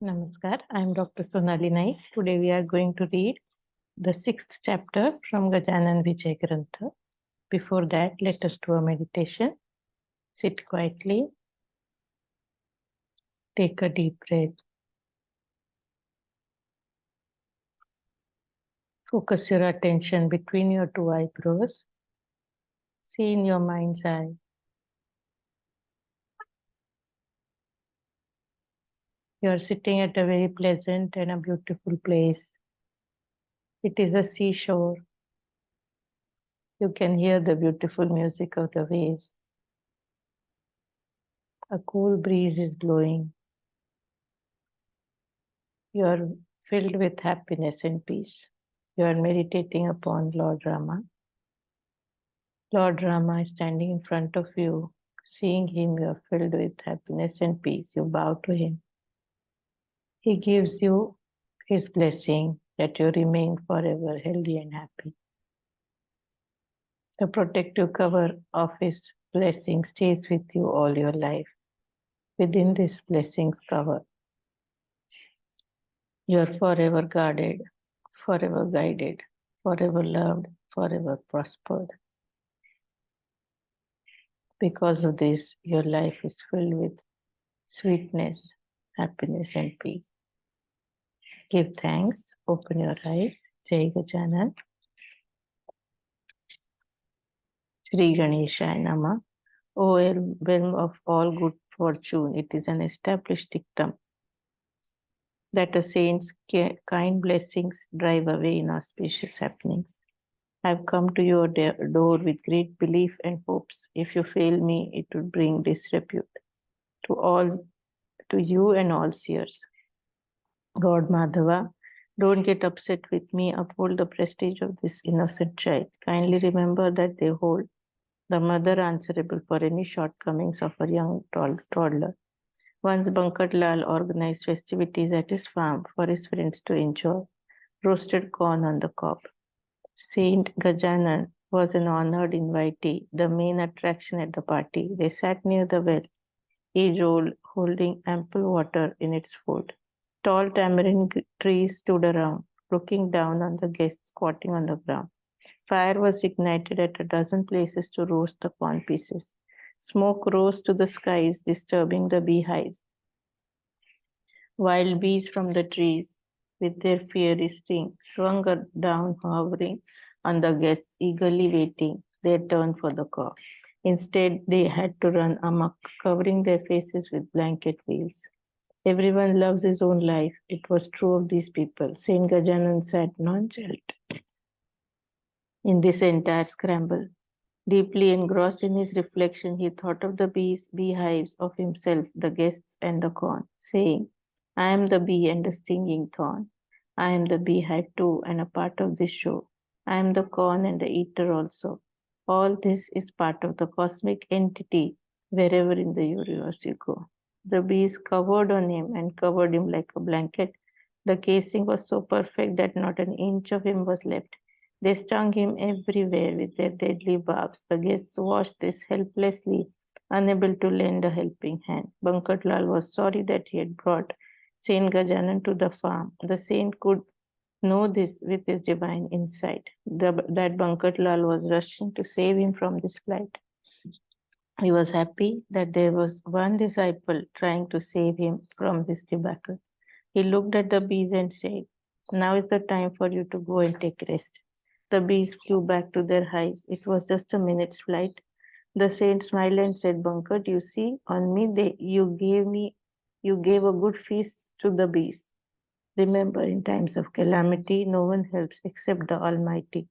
Namaskar, I am Dr. Sonali Naik. Today we are going to read the sixth chapter from Gajanan Vijay Granth. Before that, let us do a meditation. Sit quietly, take a deep breath. Focus your attention between your two eyebrows. See in your mind's eye. You are sitting at a very pleasant and a beautiful place. It is a seashore. You can hear the beautiful music of the waves. A cool breeze is blowing. You are filled with happiness and peace. You are meditating upon Lord Rama. Lord Rama is standing in front of you. Seeing him, you are filled with happiness and peace. You bow to him. He gives you his blessing that you remain forever healthy and happy. The protective cover of his blessing stays with you all your life. Within this blessing's cover, you are forever guarded, forever guided, forever loved, forever prospered. Because of this, your life is filled with sweetness, happiness, and peace. Give thanks, open your eyes. Jai Gajanan. Shri Ganeshaya Nama. O realm of all good fortune, it is an established dictum that a saint's kind blessings drive away inauspicious happenings. I have come to your door with great belief and hopes. If you fail me, it would bring disrepute to you and all seers. God Madhava, don't get upset with me. Uphold the prestige of this innocent child. Kindly remember that they hold the mother answerable for any shortcomings of her young toddler. Once Bankat Lal organized festivities at his farm for his friends to enjoy roasted corn on the cob. Saint Gajanan was an honored invitee, the main attraction at the party. They sat near the well, each holding ample water in its fold. Tall tamarind trees stood around, looking down on the guests squatting on the ground. Fire was ignited at a dozen places to roast the corn pieces. Smoke rose to the skies, disturbing the beehives. Wild bees from the trees, with their fiery sting, swung down, hovering on the guests, eagerly waiting their turn for the call. Instead, they had to run amok, covering their faces with blanket veils. Everyone loves his own life. It was true of these people. Saint Gajanan sat nonchalant in this entire scramble. Deeply engrossed in his reflection, he thought of the beehives, of himself, the guests, and the corn, saying, I am the bee and the stinging thorn. I am the beehive too, and a part of this show. I am the corn and the eater also. All this is part of the cosmic entity wherever in the universe you go. The bees covered on him and covered him like a blanket. The casing was so perfect that not an inch of him was left. They stung him everywhere with their deadly barbs. The guests watched this helplessly, unable to lend a helping hand. Bankat Lal was sorry that he had brought Saint Gajanan to the farm. The saint could know this with his divine insight, that Bankat Lal was rushing to save him from this plight. He was happy that there was one disciple trying to save him from this debacle. He looked at the bees and said, Now is the time for you to go and take rest. The bees flew back to their hives. It was just a minute's flight. The saint smiled and said, Bankat, you see, on you gave a good feast to the bees. Remember, in times of calamity, no one helps except the Almighty.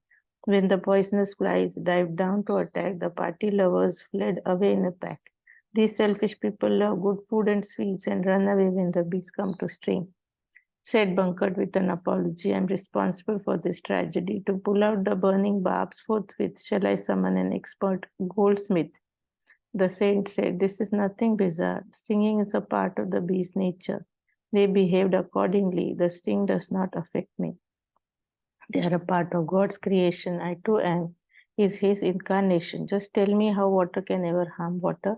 When the poisonous flies dived down to attack, the party lovers fled away in a pack. These selfish people love good food and sweets and run away when the bees come to sting. Said Bankat with an apology, I am responsible for this tragedy. To pull out the burning barbs forthwith, shall I summon an expert goldsmith? The saint said, This is nothing bizarre. Stinging is a part of the bee's nature. They behaved accordingly. The sting does not affect me. They are a part of God's creation. I too am. Is his incarnation. Just tell me how water can ever harm water.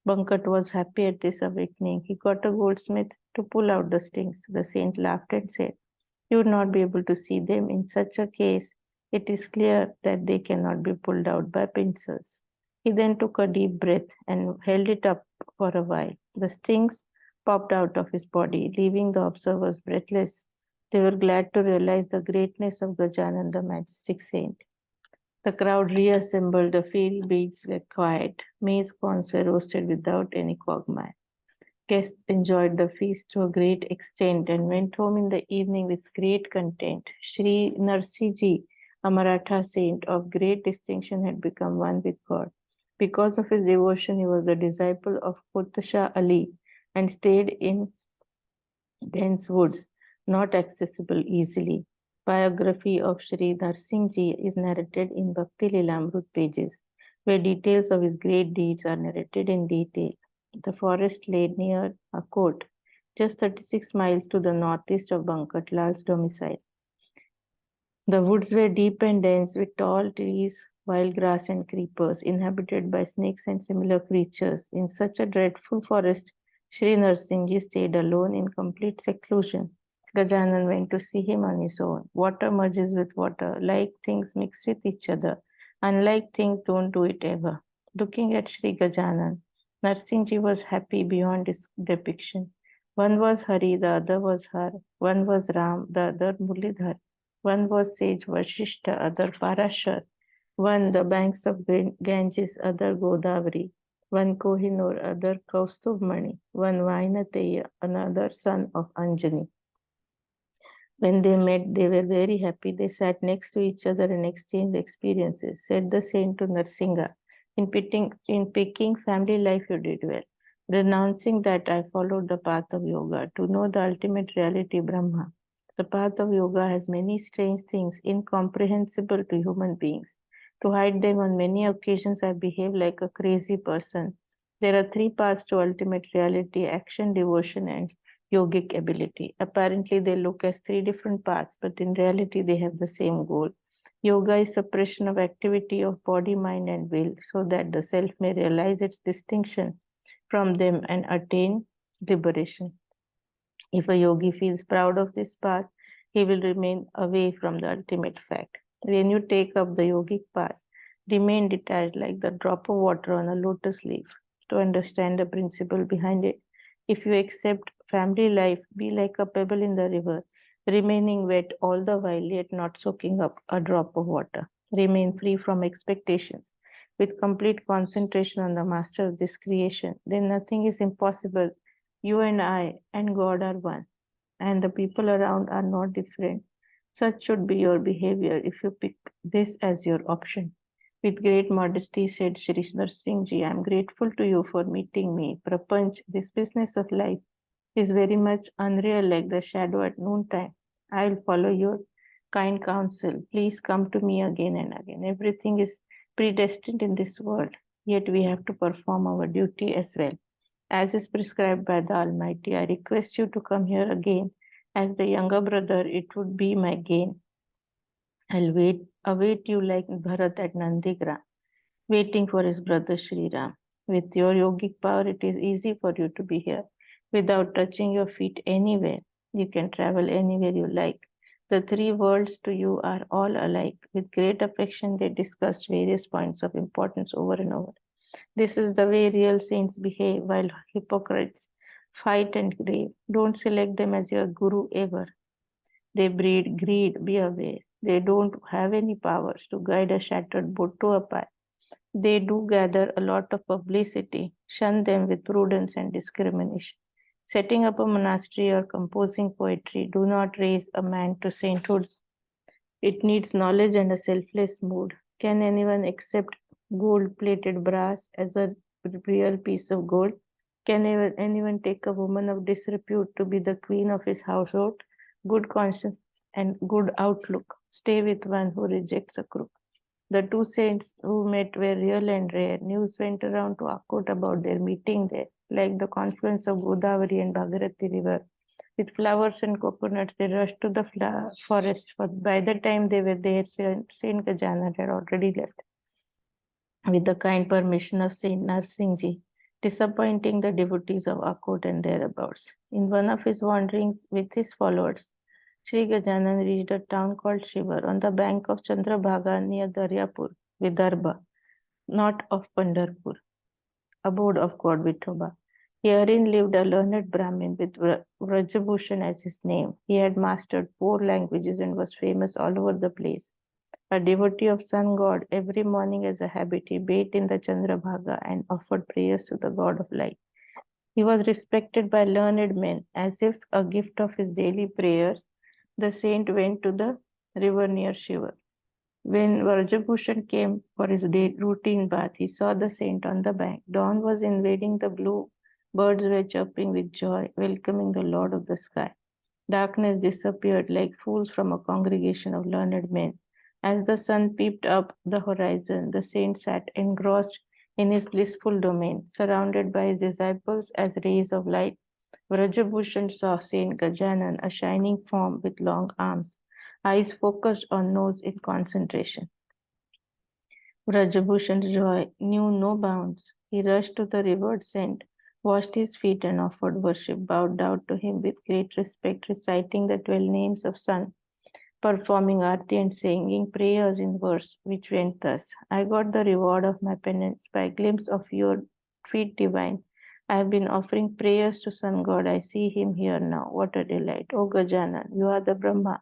Bankat was happy at this awakening. He got a goldsmith to pull out the strings. The saint laughed and said, "You would not be able to see them in such a case. It is clear that they cannot be pulled out by pincers." He then took a deep breath and held it up for a while. The strings popped out of his body, leaving the observers breathless. They were glad to realize the greatness of Gajanan, the majestic saint. The crowd reassembled, the fairy beads were quiet, maize cones were roasted without any quagmire. Guests enjoyed the feast to a great extent and went home in the evening with great content. Sri Narsiji, a Maratha saint of great distinction, had become one with God. Because of his devotion, he was the disciple of Shah Ali and stayed in dense woods, not accessible easily. Biography of Sri Narsingh is narrated in Bhakti Lilamrut pages, where details of his great deeds are narrated in detail. The forest lay near a court, just 36 miles to the northeast of Bankat Lal's domicile. The woods were deep and dense with tall trees, wild grass, and creepers, inhabited by snakes and similar creatures. In such a dreadful forest, Sri Narsingh stayed alone in complete seclusion. Gajanan went to see him on his own. Water merges with water, like things mix with each other, unlike things don't do it ever. Looking at Sri Gajanan, Narsingh was happy beyond his depiction. One was Hari, the other was Har. One was Ram, the other Mulidhar. One was sage Vashishta, other Parashar. One the banks of Ganges, other Godavari. One Kohinoor, other Kaustubmani. One Vainateya, another son of Anjani. When they met, they were very happy. They sat next to each other and exchanged experiences. Said the saint to Narsinga, in picking family life, you did well. Renouncing that, I followed the path of yoga to know the ultimate reality, Brahma. The path of yoga has many strange things incomprehensible to human beings. To hide them on many occasions, I behave like a crazy person. There are three paths to ultimate reality: action, devotion, and yogic ability. Apparently, they look as three different paths, but in reality, they have the same goal. Yoga is suppression of activity of body, mind, and will, so that the self may realize its distinction from them and attain liberation. If a yogi feels proud of this path, he will remain away from the ultimate fact. When you take up the yogic path, remain detached like the drop of water on a lotus leaf. To understand the principle behind it, if you accept family life, be like a pebble in the river, remaining wet all the while, yet not soaking up a drop of water. Remain free from expectations. With complete concentration on the master of this creation, then nothing is impossible. You and I and God are one, and the people around are not different. Such should be your behavior if you pick this as your option. With great modesty, said Shri Singh Ji, I am grateful to you for meeting me. Prapanch, this business of life is very much unreal like the shadow at noontime. I will follow your kind counsel. Please come to me again and again. Everything is predestined in this world, yet we have to perform our duty as well. As is prescribed by the Almighty, I request you to come here again. As the younger brother, it would be my gain. I'll await you like Bharat at Nandigram, waiting for his brother Sri Ram. With your yogic power, it is easy for you to be here without touching your feet anywhere. You can travel anywhere you like. The three worlds to you are all alike. With great affection, they discussed various points of importance over and over. This is the way real saints behave, while hypocrites fight and grave. Don't select them as your guru ever. They breed greed, be aware. They don't have any powers to guide a shattered boat to a path. They do gather a lot of publicity. Shun them with prudence and discrimination. Setting up a monastery or composing poetry do not raise a man to sainthood. It needs knowledge and a selfless mood. Can anyone accept gold-plated brass as a real piece of gold? Can anyone take a woman of disrepute to be the queen of his household? Good conscience and good outlook. Stay with one who rejects a crook. The two saints who met were real and rare. News went around to Akot about their meeting there, like the confluence of Godavari and Bhagirathi River. With flowers and coconuts, they rushed to the forest, but by the time they were there, Saint Gajanan had already left. With the kind permission of Saint Narsingh Ji, disappointing the devotees of Akot and thereabouts. In one of his wanderings with his followers, Sri Gajanan reached a town called Shivar on the bank of Chandrabhaga near Daryapur, Vidarbha, north of Pandharpur, abode of God Vithoba. Herein lived a learned Brahmin with Vrajabhushan as his name. He had mastered 4 languages and was famous all over the place. A devotee of sun god, every morning as a habit he bathed in the Chandrabhaga and offered prayers to the god of light. He was respected by learned men. As if a gift of his daily prayers, the saint went to the river near Shiva. When Vrajabhushan came for his routine bath, he saw the saint on the bank. Dawn was invading the blue. Birds were chirping with joy, welcoming the Lord of the sky. Darkness disappeared like fools from a congregation of learned men. As the sun peeped up the horizon, the saint sat engrossed in his blissful domain, surrounded by his disciples as rays of light. Vrajabhushan saw Saint Gajanan, a shining form with long arms, eyes focused on nose in concentration. Vrajabhushan's joy knew no bounds. He rushed to the revered saint, washed his feet, and offered worship, bowed down to him with great respect, reciting the 12 names of sun, performing arti and singing prayers in verse, which went thus: I got the reward of my penance by a glimpse of your feet divine. I have been offering prayers to sun god. I see him here now. What a delight. O Gajanan, you are the Brahma,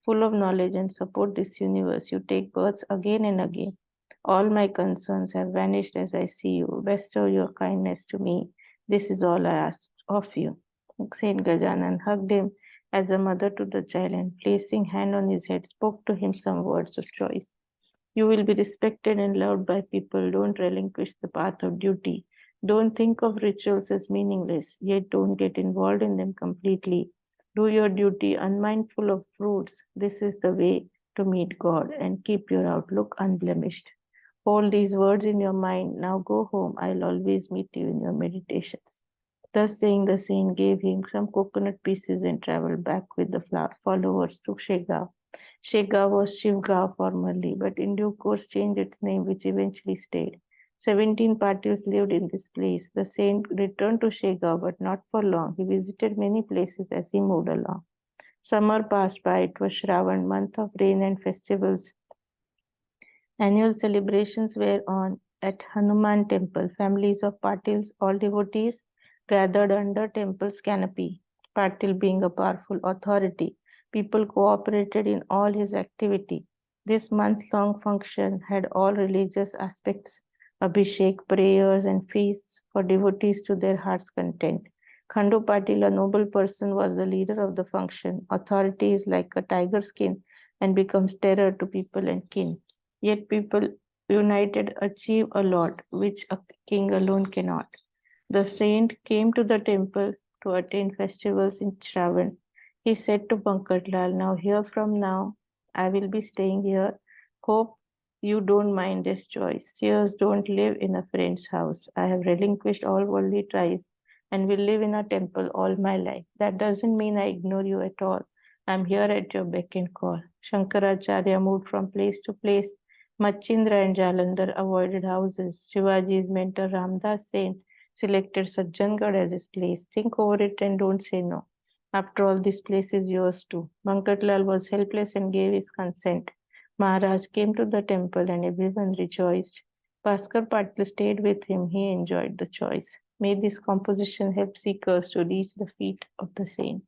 full of knowledge and support this universe. You take births again and again. All my concerns have vanished as I see you. Bestow your kindness to me. This is all I ask of you. Saint Gajanan hugged him as a mother to the child and placing hand on his head spoke to him some words of choice. You will be respected and loved by people. Don't relinquish the path of duty. Don't think of rituals as meaningless, yet don't get involved in them completely. Do your duty unmindful of fruits. This is the way to meet God, and keep your outlook unblemished. Hold these words in your mind. Now go home. I'll always meet you in your meditations. Thus saying, the saint gave him some coconut pieces and traveled back with the followers to Shega. Shega was Shivga formerly, but in due course changed its name, which eventually stayed. 17 parties lived in this place. The saint returned to Shega, but not for long. He visited many places as he moved along. Summer passed by. It was Shravan, month of rain and festivals. Annual celebrations were on at Hanuman temple. Families of Patils, all devotees, gathered under temple's canopy. Patil being a powerful authority, people cooperated in all his activity. This month-long function had all religious aspects, abhishek, prayers, and feasts for devotees to their heart's content. Khandu Patil, a noble person, was the leader of the function. Authority is like a tiger skin and becomes terror to people and kin. Yet people united achieve a lot which a king alone cannot. The saint came to the temple to attend festivals in Shravan. He said to Pankatlal, now here from now, I will be staying here. Hope you don't mind this choice. Seers don't live in a friend's house. I have relinquished all worldly ties and will live in a temple all my life. That doesn't mean I ignore you at all. I'm here at your beck and call. Shankaracharya moved from place to place. Machindra and Jalandhar avoided houses. Shivaji's mentor Ramdas Saint selected Sajjangarh as his place. Think over it and don't say no. After all, this place is yours too. Bankatlal was helpless and gave his consent. Maharaj came to the temple and everyone rejoiced. Bhaskar Patil stayed with him. He enjoyed the choice. May this composition help seekers to reach the feet of the saint.